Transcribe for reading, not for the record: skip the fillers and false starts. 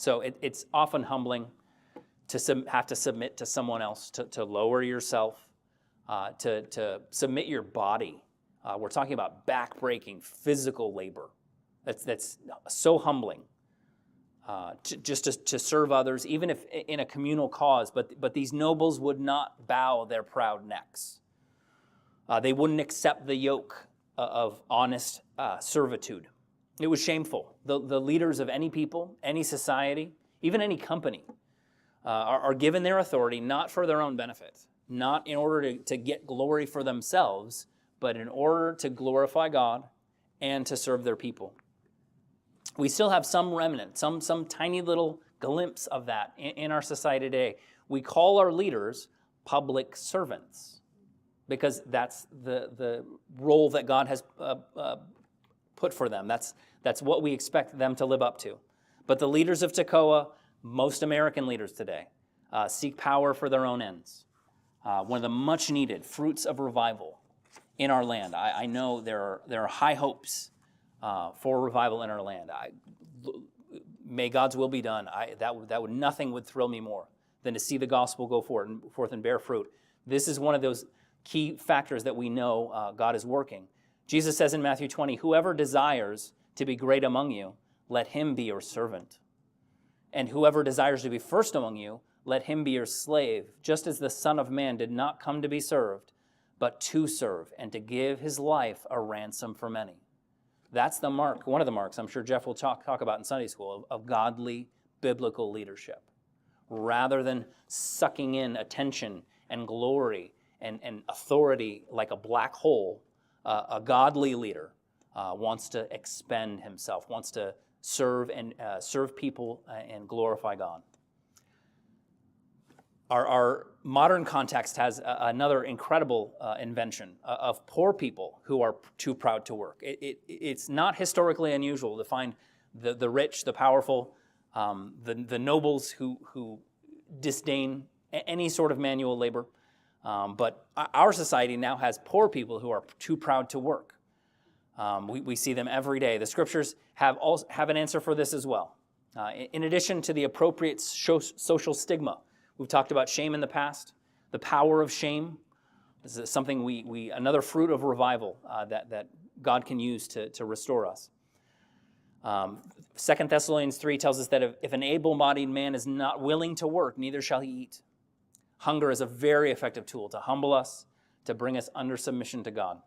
So it's often humbling to have to submit to someone else, to lower yourself, to submit your body. We're talking about back-breaking physical labor. That's so humbling. To serve others, even if in a communal cause. But these nobles would not bow their proud necks. They wouldn't accept the yoke of honest servitude. It was shameful. The leaders of any people, any society, even any company, are given their authority not for their own benefit, not in order to get glory for themselves, but in order to glorify God and to serve their people. We still have some remnant, some tiny little glimpse of that in our society today. We call our leaders public servants because that's the role that God has put for them. That's what we expect them to live up to. But the leaders of Tekoa, most American leaders today, seek power for their own ends. One of the much needed fruits of revival in our land. I know there are high hopes for revival in our land. May God's will be done. Nothing would thrill me more than to see the gospel go forth and bear fruit. This is one of those key factors that we know God is working. Jesus says in Matthew 20, "Whoever desires to be great among you, let him be your servant. And whoever desires to be first among you, let him be your slave, just as the Son of Man did not come to be served, but to serve and to give his life a ransom for many." That's the mark, one of the marks I'm sure Jeff will talk about in Sunday school of godly biblical leadership. Rather than sucking in attention and glory and authority like a black hole, a godly leader wants to expend himself, wants to serve people and glorify God. Our modern context has another incredible invention of poor people who are too proud to work. It's not historically unusual to find the rich, the powerful, the nobles who disdain any sort of manual labor. But our society now has poor people who are too proud to work. We see them every day. The scriptures have an answer for this as well. In addition to the appropriate social stigma, we've talked about shame in the past, the power of shame. This is something another fruit of revival that God can use to restore us. 2 Thessalonians 3 tells us that if an able-bodied man is not willing to work, neither shall he eat. Hunger is a very effective tool to humble us, to bring us under submission to God.